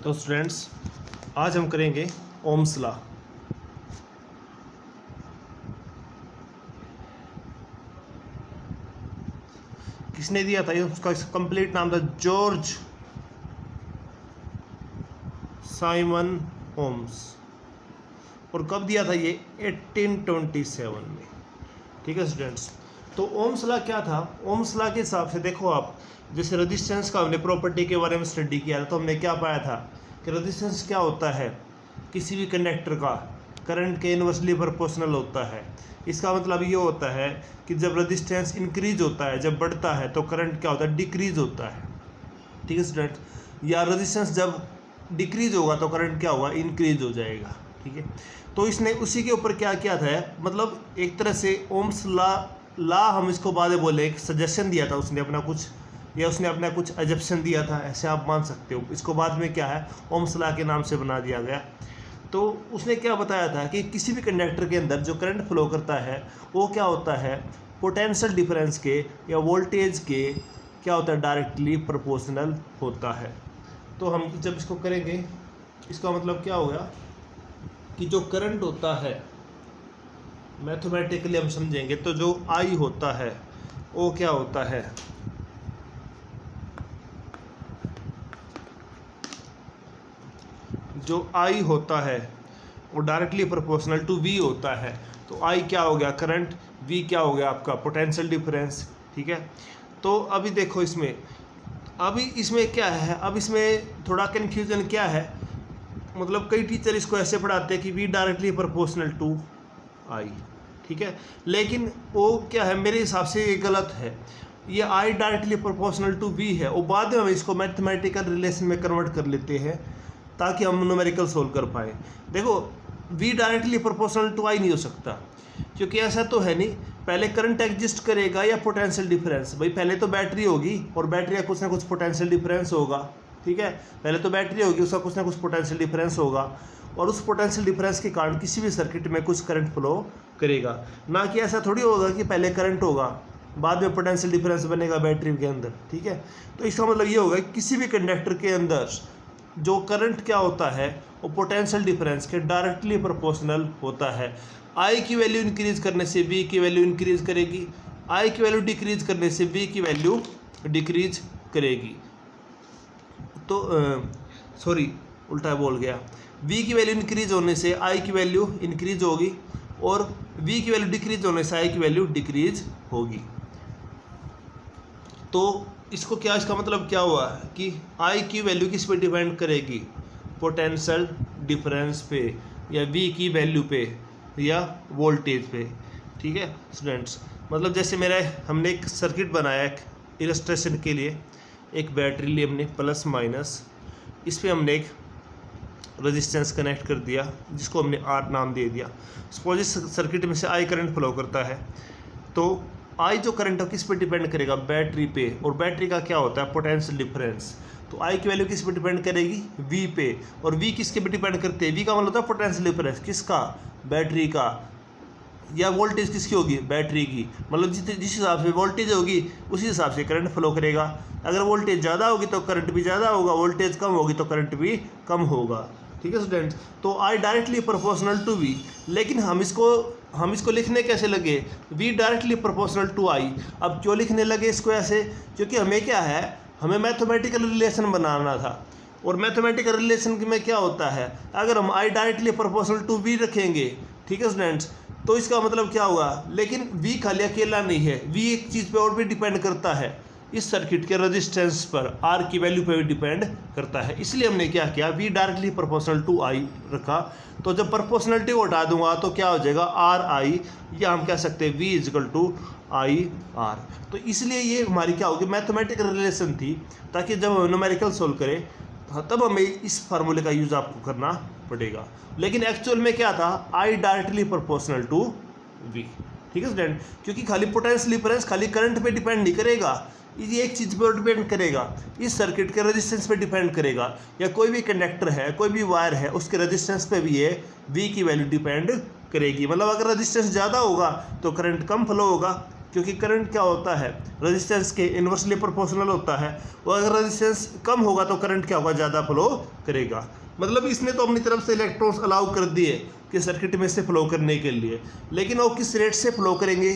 तो स्टूडेंट्स, आज हम करेंगे ओम्स लॉ। किसने दिया था ये? उसका कंप्लीट नाम था जॉर्ज साइमन ओम्स। और कब दिया था ये? 1827 में। ठीक है स्टूडेंट्स, तो ओम्स लॉ क्या था? ओम्स लॉ के हिसाब से देखो आप, जैसे रेजिस्टेंस का हमने प्रॉपर्टी के बारे में स्टडी किया था, तो हमने क्या पाया था कि रेजिस्टेंस क्या होता है? किसी भी कंडक्टर का करंट के इन्वर्सली प्रोपोर्शनल होता है। इसका मतलब ये होता है कि जब रेजिस्टेंस इंक्रीज होता है, जब बढ़ता है, तो करंट क्या होता है? डिक्रीज होता है। ठीक है स्टूडेंट, या रेजिस्टेंस जब डिक्रीज होगा तो करंट क्या होगा? इंक्रीज हो जाएगा। ठीक है, तो इसने उसी के ऊपर क्या किया था, मतलब एक तरह से ओम्स लॉ हम इसको बाद में बोले, एक सजेशन दिया था उसने अपना कुछ, या उसने अपना कुछ एजप्शन दिया था, ऐसे आप मान सकते हो। इसको बाद में क्या है, ओम्स लॉ के नाम से बना दिया गया। तो उसने क्या बताया था कि किसी भी कंडक्टर के अंदर जो करंट फ्लो करता है वो क्या होता है? पोटेंशियल डिफरेंस के या वोल्टेज के क्या होता है? डायरेक्टली प्रोपोर्शनल होता है। तो हम जब इसको करेंगे, इसका मतलब क्या होगा कि जो करंट होता है, मैथमेटिकली हम समझेंगे तो जो आई होता है वो क्या होता है? जो आई होता है वो डायरेक्टली प्रोपोर्शनल टू वी होता है। तो आई क्या हो गया? करंट। वी क्या हो गया? आपका पोटेंशियल डिफरेंस। ठीक है, तो अभी देखो इसमें, अभी इसमें क्या है, अब इसमें थोड़ा कन्फ्यूजन क्या है, मतलब कई टीचर इसको ऐसे पढ़ाते हैं कि वी डायरेक्टली प्रोपोर्शनल टू आई। ठीक है, लेकिन वो क्या है, मेरे हिसाब से ये गलत है। ये I directly proportional to V है, और बाद में हम इसको मैथमेटिकल रिलेशन में कन्वर्ट कर लेते हैं ताकि हम न्यूमेरिकल सोल्व कर पाए। देखो, वी डायरेक्टली प्रोपोर्शनल टू आई नहीं हो सकता, क्योंकि ऐसा तो है नहीं। पहले करंट एग्जिस्ट करेगा या पोटेंशियल डिफरेंस? भाई पहले तो बैटरी होगी, और बैटरी का कुछ ना कुछ पोटेंशियल डिफरेंस होगा। ठीक है, पहले तो बैटरी होगी, उसका कुछ ना कुछ पोटेंशियल डिफरेंस होगा, और उस पोटेंशियल डिफरेंस के कारण किसी भी सर्किट में कुछ करंट फ्लो करेगा। ना कि ऐसा थोड़ी होगा कि पहले करंट होगा, बाद में पोटेंशियल डिफरेंस बनेगा बैटरी के अंदर। ठीक है, तो इसका मतलब ये होगा कि किसी भी कंडक्टर के अंदर जो करंट क्या होता है वो पोटेंशियल डिफरेंस के डायरेक्टली प्रोपोर्शनल होता है। आई की वैल्यू इंक्रीज करने से वी की वैल्यू इंक्रीज करेगी, आई की वैल्यू डिक्रीज करने से वी की वैल्यू डिक्रीज करेगी। तो सॉरी, उल्टा बोल गया। वी की वैल्यू इंक्रीज होने से आई की वैल्यू इंक्रीज होगी, और वी की वैल्यू डिक्रीज होने से आई की वैल्यू डिक्रीज होगी। तो इसको क्या, इसका मतलब क्या हुआ कि आई की वैल्यू किस पे डिपेंड करेगी? पोटेंशियल डिफरेंस पे, या वी की वैल्यू पे, या वोल्टेज पे। ठीक है स्टूडेंट्स, मतलब जैसे हमने एक सर्किट बनाया एक इलस्ट्रेशन के लिए, एक बैटरी ली हमने प्लस माइनस, इस पर हमने एक रेजिस्टेंस कनेक्ट कर दिया जिसको हमने आर नाम दे दिया। सपोज इस सर्किट में से आई करंट फ्लो करता है, तो आई जो करंट है किस पे डिपेंड करेगा? बैटरी पे, और बैटरी का क्या होता है? Potential difference. तो आई की वैल्यू किस पे डिपेंड करेगी? वी पे, और वी किसके पे डिपेंड करते हैं? वी का मतलब होता है पोटेंशियल डिफरेंस, किसका? बैटरी का। या वोल्टेज किसकी होगी? बैटरी की। मतलब जिस हिसाब से वोल्टेज होगी उसी हिसाब से करंट फ्लो करेगा। अगर वोल्टेज ज़्यादा होगी तो करंट भी ज़्यादा होगा, वोल्टेज कम होगी तो करंट भी कम होगा। ठीक है स्टूडेंट्स, तो I directly proportional to V, लेकिन हम इसको लिखने कैसे लगे? V directly proportional to I. अब क्यों लिखने लगे इसको ऐसे? क्योंकि हमें क्या है, हमें मैथमेटिकल रिलेशन बनाना था, और मैथमेटिकल रिलेशन में क्या होता है, अगर हम I directly proportional to V रखेंगे, ठीक है स्टूडेंट्स, तो इसका मतलब क्या होगा? लेकिन वी खाली अकेला नहीं है, वी एक चीज़ पे और भी डिपेंड करता है, इस सर्किट के रेजिस्टेंस पर, आर की वैल्यू पे भी डिपेंड करता है। इसलिए हमने क्या किया, वी डायरेक्टली प्रोपोर्शनल टू आई रखा। तो जब प्रोपोर्शनलिटी को हटा दूंगा तो क्या हो जाएगा? आर आई, या हम कह सकते हैं V equal to I R. तो इसलिए ये हमारी क्या होगी? मैथमेटिकल रिलेशन थी, ताकि जब हम न्यूमेरिकल सोल्व करें तब हमें इस फार्मूले का यूज़ आपको करना पड़ेगा। लेकिन एक्चुअल में क्या था? I directly proportional to V. ठीक है स्टूडेंट, क्योंकि खाली पोटेंशियल डिफरेंस खाली करंट पे डिपेंड नहीं करेगा, ये एक चीज़ पर डिपेंड करेगा, इस सर्किट के रेजिस्टेंस पे डिपेंड करेगा, या कोई भी कंडक्टर है, कोई भी वायर है, उसके रेजिस्टेंस पे भी ये वी की वैल्यू डिपेंड करेगी। मतलब अगर रेजिस्टेंस ज़्यादा होगा तो करंट कम फ्लो होगा, क्योंकि करंट क्या होता है, रेजिस्टेंस के इन्वर्सली प्रोपोर्शनल होता है। और अगर रेजिस्टेंस कम होगा तो करंट क्या होगा, ज़्यादा फ्लो करेगा। मतलब इसने तो अपनी तरफ से इलेक्ट्रॉन्स अलाउ कर दिए कि सर्किट में से फ्लो करने के लिए, लेकिन वो किस रेट से फ्लो करेंगे,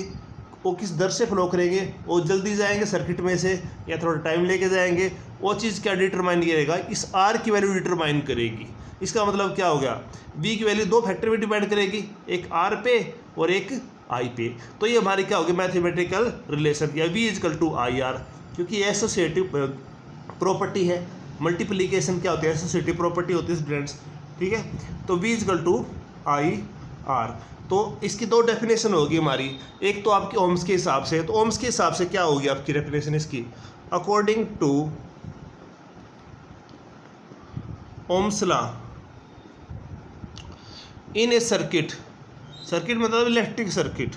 वो किस दर से फ्लो करेंगे, वो जल्दी जाएंगे सर्किट में से या थोड़ा टाइम लेके जाएंगे, वो चीज़ क्या डिटरमाइन करेगा, इस आर की वैल्यू डिटरमाइन करेगी। इसका मतलब क्या हो गया, वी की वैल्यू दो फैक्टर में डिपेंड करेगी, एक आर पे और एक आई पे। तो ये हमारी क्या होगी, मैथमेटिकल रिलेशन, या V equal to I R, क्योंकि एसोसिएटिव प्रॉपर्टी है। मल्टीप्लिकेशन क्या होती है, एसोसिएटिव प्रॉपर्टी होती है स्टूडेंट्स, ठीक है। तो V equal to I R. तो इसकी दो डेफिनेशन होगी हमारी, एक तो आपकी ओम्स के हिसाब से, तो ओम्स के हिसाब से क्या होगी आपकी डेफिनेशन इसकी, according to Ohm's law in a circuit, circuit मतलब electric circuit,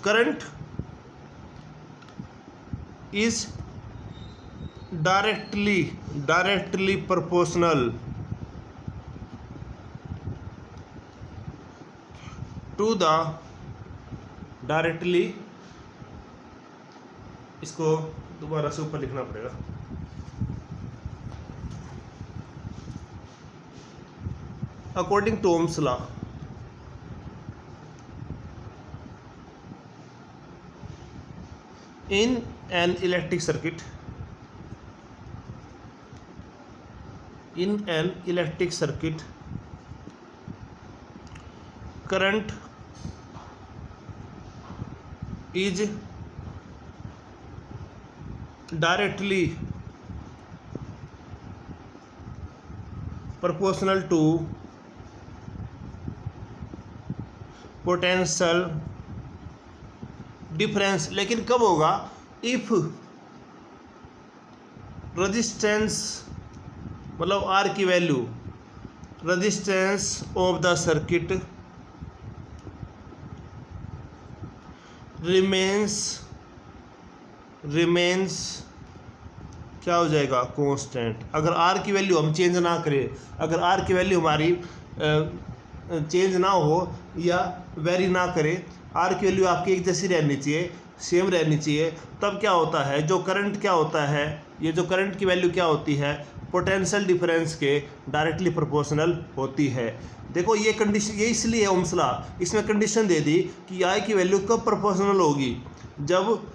current is directly proportional to the directly, इसको दोबारा से ऊपर लिखना पड़ेगा, according to Ohm's law in an electric circuit, current is directly proportional to potential difference. लेकिन कब होगा, इफ रेजिस्टेंस मतलब आर की value, resistance of the circuit remains क्या हो जाएगा, कांस्टेंट। अगर आर की वैल्यू हम चेंज ना करें, अगर आर की वैल्यू हमारी चेंज ना हो या वेरी ना करे, आर की वैल्यू आपकी एक जैसी रहनी चाहिए, सेम रहनी चाहिए, तब क्या होता है, जो करंट क्या होता है, ये जो करंट की वैल्यू क्या होती है, पोटेंशियल डिफरेंस के डायरेक्टली प्रोपोर्शनल होती है। देखो ये कंडीशन, ये इसलिए ओम्स लॉ इसमें कंडीशन दे दी कि आई की वैल्यू कब प्रोपोर्शनल होगी, जब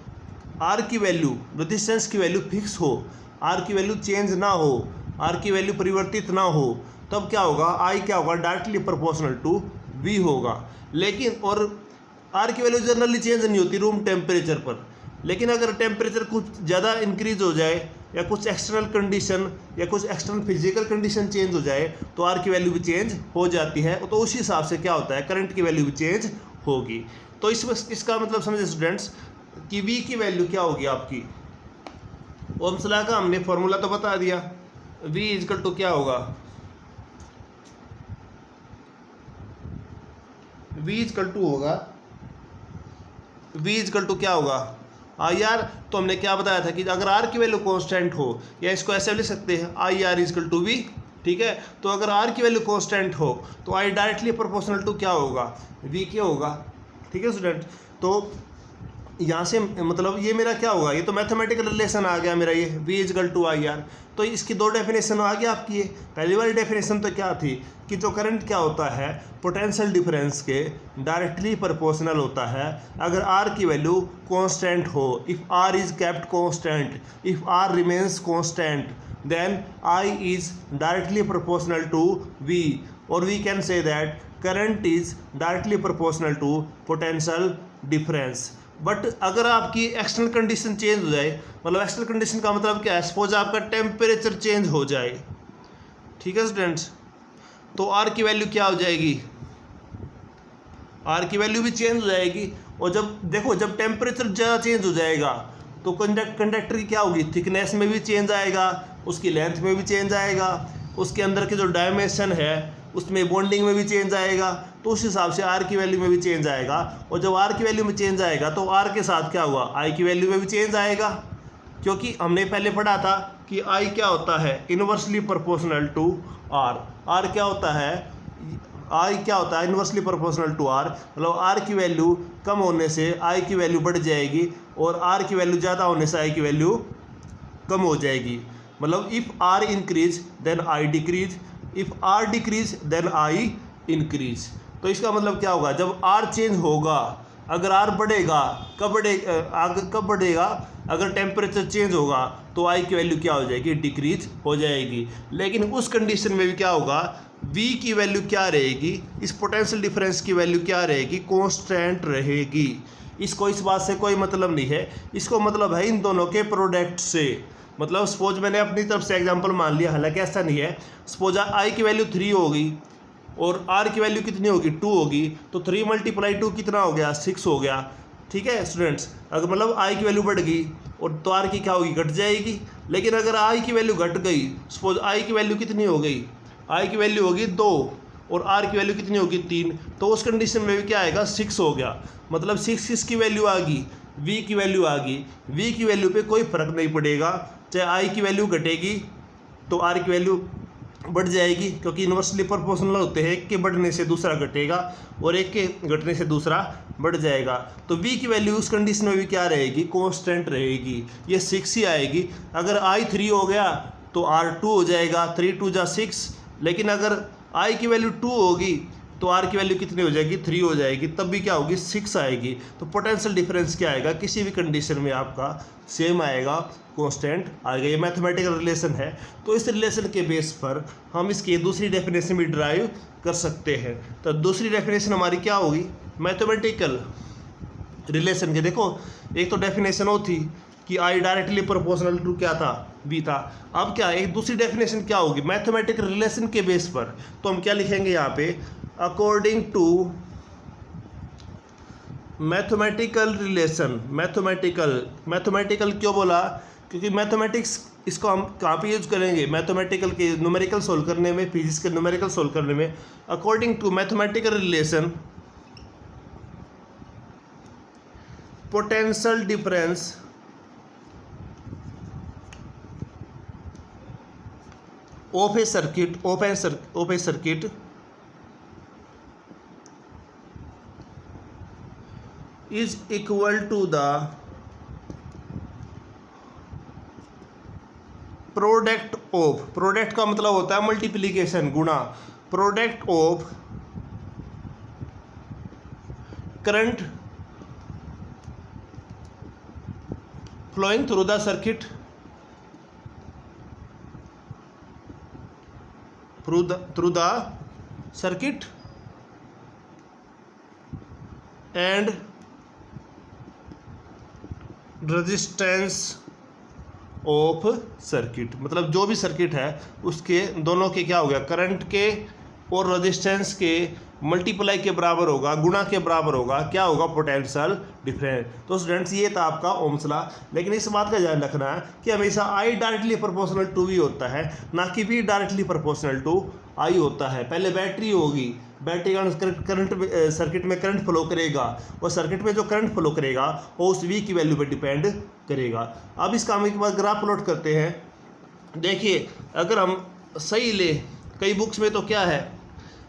आर की वैल्यू, रेजिस्टेंस की वैल्यू फिक्स हो, आर की वैल्यू चेंज ना हो, आर की वैल्यू परिवर्तित ना हो, तब क्या होगा, आई क्या होगा, डायरेक्टली प्रोपोर्शनल टू वी होगा। लेकिन और आर की वैल्यू जनरली चेंज नहीं होती रूम टेम्परेचर पर, लेकिन अगर टेम्परेचर कुछ ज़्यादा इंक्रीज हो जाए या कुछ एक्सटर्नल कंडीशन या कुछ एक्सटर्नल फिजिकल कंडीशन चेंज हो जाए तो आर की वैल्यू भी चेंज हो जाती है। तो उसी हिसाब से क्या होता है, करंट की वैल्यू भी चेंज होगी। तो इसका मतलब समझे स्टूडेंट्स कि वी की वैल्यू क्या होगी आपकी, ओम्स लॉ का हमने फॉर्मूला तो बता दिया, वी इजकल टू क्या होगा, वी इजकल टू होगा, वी इजकल टू क्या होगा, आई आर। तो हमने क्या बताया था कि अगर आर की वैल्यू कांस्टेंट हो, या इसको ऐसे लिख सकते हैं, I R equal to V, ठीक है। तो अगर आर की वैल्यू कांस्टेंट हो तो आई डायरेक्टली प्रोपोर्शनल टू क्या होगा, वी क्या होगा, ठीक है स्टूडेंट। तो यहाँ से मतलब ये मेरा क्या होगा, ये तो मैथमेटिकल रिलेशन आ गया मेरा, ये V equal to I R. तो इसकी दो डेफिनेशन आ गया आपकी। ये पहली वाली डेफिनेशन तो क्या थी कि जो करंट क्या होता है, पोटेंशियल डिफरेंस के डायरेक्टली प्रोपोर्शनल होता है अगर आर की वैल्यू कांस्टेंट हो, if R is kept constant, if R remains constant, then I is directly proportional to V, और we can say that current is directly proportional to potential difference. But अगर आपकी external condition change हो जाए, मतलब external condition का मतलब क्या है, सपोज आपका टेम्परेचर चेंज हो जाए, ठीक है स्टूडेंट्स, तो आर की वैल्यू क्या हो जाएगी, आर की वैल्यू भी चेंज हो जाएगी। और जब देखो जब टेम्परेचर ज़्यादा चेंज हो जाएगा तो कंडक्टर की क्या होगी, थिकनेस में भी चेंज आएगा, उसकी लेंथ में भी चेंज आएगा, उसके अंदर के जो डायमेंशन है उसमें बॉन्डिंग में भी चेंज आएगा। तो उस हिसाब से आर की वैल्यू में भी चेंज आएगा। और जब आर की वैल्यू में चेंज आएगा तो आर के साथ क्या हुआ, आई की वैल्यू में भी चेंज आएगा, क्योंकि हमने पहले पढ़ा था कि आई क्या होता है, inversely proportional to R. R क्या होता है, आई क्या होता है, इन्वर्सली प्रोपोर्शनल टू आर, मतलब आर की वैल्यू कम होने से आई की वैल्यू बढ़ जाएगी और आर की वैल्यू ज़्यादा होने से आई की वैल्यू कम हो जाएगी। मतलब if R increase then I decrease, if R decrease then I increase. तो इसका मतलब क्या होगा, जब आर चेंज होगा, अगर आर बढ़ेगा, कब बढ़ेगा, अगर टेम्परेचर चेंज होगा तो आई की वैल्यू क्या हो जाएगी, डिक्रीज हो जाएगी। लेकिन उस कंडीशन में भी क्या होगा, V की वैल्यू क्या रहेगी, इस पोटेंशियल डिफरेंस की वैल्यू क्या रहेगी, कांस्टेंट रहेगी। इसको इस बात से कोई मतलब नहीं है, इसको मतलब है इन दोनों के प्रोडक्ट से। मतलब सपोज मैंने अपनी तरफ से एग्जांपल मान लिया, हालांकि ऐसा नहीं है। सपोज आई की वैल्यू 3 होगी और आर की वैल्यू कितनी होगी, 2 होगी, तो 3 × 2 कितना हो गया, 6 हो गया। ठीक है स्टूडेंट्स, अगर मतलब आई की वैल्यू बढ़ गई और तो आर की क्या होगी, घट जाएगी। लेकिन अगर आई की वैल्यू घट गई, सपोज आई की वैल्यू कितनी हो गई, आई की वैल्यू होगी 2 और आर की वैल्यू कितनी होगी, 3, तो उस कंडीशन में भी क्या आएगा, 6 हो गया। मतलब 6 किसकी वैल्यू आ गई, V की वैल्यू आ गई। V की वैल्यू पे कोई फर्क नहीं पड़ेगा, चाहे आई की वैल्यू घटेगी तो आर की वैल्यू बढ़ जाएगी, क्योंकि इन्वर्सली प्रोपोर्शनल होते हैं, एक के बढ़ने से दूसरा घटेगा और एक के घटने से दूसरा बढ़ जाएगा। तो V की वैल्यू उस कंडीशन में भी क्या रहेगी, कांस्टेंट रहेगी, ये 6 ही आएगी। अगर I 3 हो गया तो R 2 हो जाएगा, 3 2 जा 6। लेकिन अगर I की वैल्यू 2 होगी तो R की वैल्यू कितनी हो जाएगी, 3 हो जाएगी, तब भी क्या होगी, 6 आएगी। तो पोटेंशियल डिफरेंस क्या आएगा, किसी भी कंडीशन में आपका सेम आएगा, कांस्टेंट आएगा। ये मैथमेटिकल रिलेशन है। तो इस रिलेशन के बेस पर हम इसकी दूसरी डेफिनेशन भी ड्राइव कर सकते हैं। तो दूसरी डेफिनेशन हमारी क्या होगी, मैथमेटिकल रिलेशन के, देखो एक तो डेफिनेशन वो थी कि आई डायरेक्टली प्रोपोर्शनल टू क्या था, बी था। अब क्या एक दूसरी डेफिनेशन क्या होगी, मैथमेटिकल रिलेशन के बेस पर। तो हम क्या लिखेंगे यहाँ पे, according to mathematical relation. Mathematical क्यों बोला, क्योंकि मैथमेटिक्स इसको हम कहाँ पे यूज करेंगे, मैथमेटिकल के न्यूमेरिकल सोल्व करने में, फिजिक्स के न्यूमेरिकल सोल्व करने में। According to mathematical relation, potential difference of a circuit is equal to the product of, product का मतलब होता है मल्टीप्लिकेशन, गुणा, product of current flowing through the circuit, through the circuit and resistance of circuit. मतलब जो भी circuit है उसके दोनों के क्या हो गया, करंट के और रेजिस्टेंस के मल्टीप्लाई के बराबर होगा, गुणा के बराबर होगा, क्या होगा, पोटेंशियल डिफरेंस। तो स्टूडेंट्स ये था आपका ओम्स लॉ। लेकिन इस बात का ध्यान रखना है कि हमेशा I directly proportional to V होता है, ना कि V directly proportional to I होता है। पहले बैटरी होगी, बैटरी करंट सर्किट में करंट फ्लो करेगा और सर्किट में जो करंट फ्लो करेगा वो उस V की वैल्यू पे डिपेंड करेगा। अब इसका हम एक बार ग्राफ प्लॉट करते हैं। देखिए अगर हम सही ले, कई बुक्स में तो क्या है,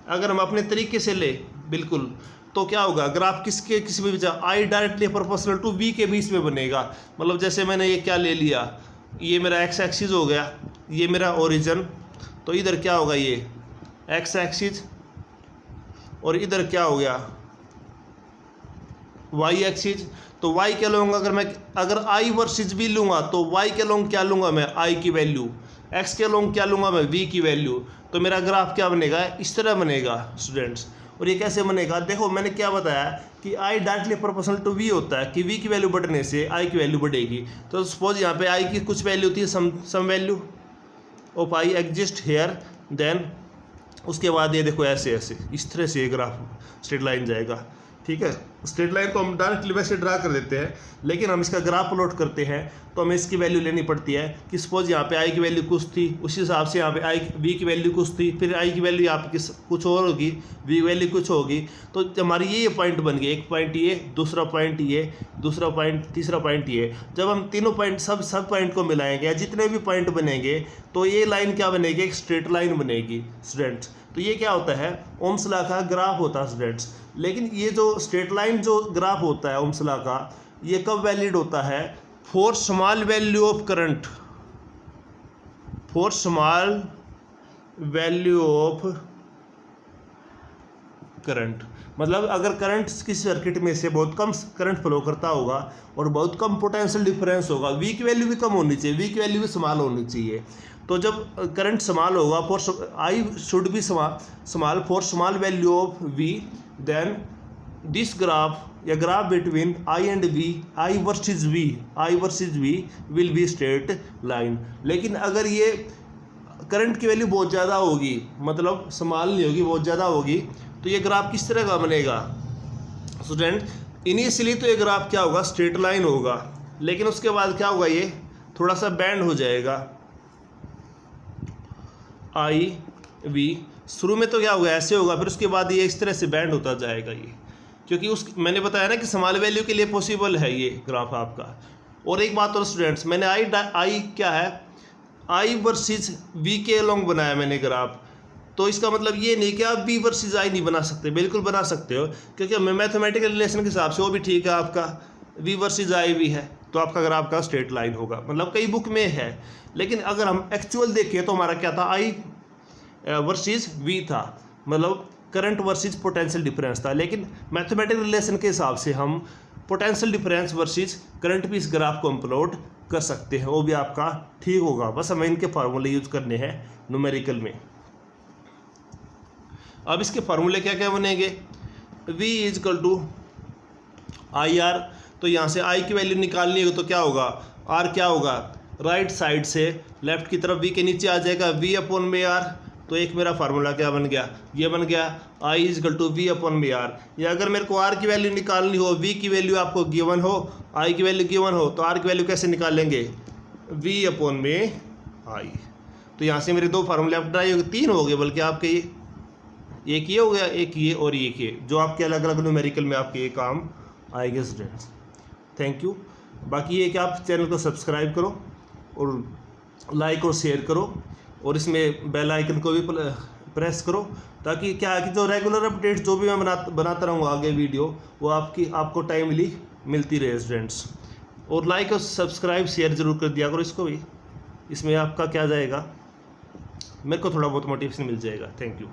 अगर हम अपने तरीके से ले बिल्कुल, तो क्या होगा, ग्राफ किस भी I directly proportional to V के बीच में बनेगा। मतलब जैसे मैंने ये क्या ले लिया, ये मेरा एक्स एक्सिस हो गया, ये मेरा ओरिजिन, तो इधर क्या होगा, ये एक्स एक्सिस, और इधर क्या हो गया, वाई एक्सिस। तो वाई क्या लूँगा, अगर आई वर्सेस V लूँगा तो वाई के लॉन्ग क्या लूँगा मैं, आई की वैल्यू, एक्स के लॉन्ग क्या लूँगा मैं, V की वैल्यू। तो मेरा ग्राफ क्या बनेगा, इस तरह बनेगा स्टूडेंट्स। और ये कैसे बनेगा, देखो मैंने क्या बताया कि I directly proportional to V होता है, कि V की वैल्यू बढ़ने से आई की वैल्यू बढ़ेगी। तो सपोज यहाँ पे आई की कुछ वैल्यू थी, some value of I exist here, then उसके बाद ये देखो ऐसे ऐसे इस तरह से ये ग्राफ स्ट्रेट लाइन जाएगा। ठीक है, स्ट्रेट लाइन तो हम डायरेक्टली वैसे ड्रा कर देते हैं, लेकिन हम इसका ग्राफ प्लॉट करते हैं तो हमें इसकी वैल्यू लेनी पड़ती है कि सपोज यहाँ पे आई की वैल्यू कुछ थी, उसी हिसाब से यहाँ पे V की वैल्यू कुछ थी, फिर आई की वैल्यू यहाँ पे कुछ और होगी, V वैल्यू कुछ होगी। तो हमारी ये पॉइंट बन गए, एक पॉइंट ये, दूसरा पॉइंट ये, दूसरा पॉइंट, तीसरा पॉइंट ये। जब हम तीनों पॉइंट सब पॉइंट को मिलाएंगे या जितने भी पॉइंट बनेंगे तो ये लाइन क्या बनेगी, एक स्ट्रेट लाइन बनेगी स्टूडेंट्स। तो ये क्या होता है, ओम्स लॉ का ग्राफ होता है स्टूडेंट्स। लेकिन ये जो स्ट्रेट लाइन जो ग्राफ होता है ओम्स लॉ का, ये कब वैलिड होता है, for small value of current, for small value of current. मतलब अगर करंट किसी सर्किट में से बहुत कम करंट फ्लो करता होगा और बहुत कम पोटेंशियल डिफरेंस होगा, वी की वैल्यू भी कम होनी चाहिए, वी की वैल्यू भी स्मॉल होनी चाहिए। तो जब करंट स्मॉल होगा, for I should be small for small value of V, then this graph या graph between I and V, I versus V will be straight line. लेकिन अगर ये करंट की वैल्यू बहुत ज़्यादा होगी, मतलब स्मॉल नहीं होगी, बहुत ज़्यादा होगी, तो ये ग्राफ किस तरह का बनेगा स्टूडेंट, इनिशियली तो ये ग्राफ क्या होगा, स्ट्रेट लाइन होगा, लेकिन उसके बाद क्या होगा, ये थोड़ा सा बैंड हो जाएगा। आई वी शुरू में तो क्या होगा, ऐसे होगा, फिर उसके बाद ये इस तरह से बैंड होता जाएगा ये, क्योंकि उस मैंने बताया ना कि स्मॉल वैल्यू के लिए पॉसिबल है ये ग्राफ आपका। और एक बात और स्टूडेंट्स, मैंने आई क्या है, आई वर्सेस वी के अलोंग बनाया मैंने ग्राफ, तो इसका मतलब ये नहीं कि आप वी वर्सेस आई नहीं बना सकते, बिल्कुल बना सकते हो, क्योंकि मैथमेटिकल रिलेशन के हिसाब से वो भी ठीक है, आपका वी वर्सेस आई भी है, तो आपका ग्राफ का स्ट्रेट लाइन होगा, मतलब कई बुक में है। लेकिन अगर हम एक्चुअल देखें तो हमारा क्या था, आई वर्सेस वी था, मतलब करंट वर्सेस पोटेंशियल डिफरेंस था। लेकिन मैथमेटिकल रिलेशन के हिसाब से हम पोटेंशियल डिफरेंस वर्सेस करंट भी इस ग्राफ को हम प्लॉट कर सकते हैं, वो भी आपका ठीक होगा। बस हमें इनके फार्मूले यूज करने हैं न्यूमेरिकल में। अब इसके फार्मूले क्या क्या बनेंगे, V is equal to I R, तो यहाँ से I की वैल्यू निकालनी है तो क्या होगा, R क्या होगा, राइट साइड से लेफ्ट की तरफ V के नीचे आ जाएगा V अपॉन में R। तो एक मेरा फार्मूला क्या बन गया, ये बन गया I is equal to V upon में R। या अगर मेरे को R की वैल्यू निकालनी हो, V की वैल्यू आपको गिवन हो, I की वैल्यू गिवन हो, तो R की वैल्यू कैसे निकालेंगे, V अपॉन में I। तो यहाँ से मेरे दो फार्मूले आप ट्राई हो गए, तीन हो गए बल्कि आपके, ये एक ये हो गया, एक ये और एक ये, जो आपके अलग अलग न्यूमेरिकल में आपके ये काम आएंगे स्टूडेंट्स। Thank you. बाकी ये कि आप चैनल को सब्सक्राइब करो और लाइक और शेयर करो, और इसमें बेल आइकन को भी प्रेस करो, ताकि क्या है कि जो रेगुलर अपडेट्स जो भी मैं बनाता रहूँगा आगे वीडियो, वो आपको टाइमली मिलती रहे स्टूडेंट्स। और लाइक और सब्सक्राइब शेयर ज़रूर कर दिया करो इसको भी, इसमें आपका क्या जाएगा, मेरे को थोड़ा बहुत मोटिवेशन मिल जाएगा। Thank you.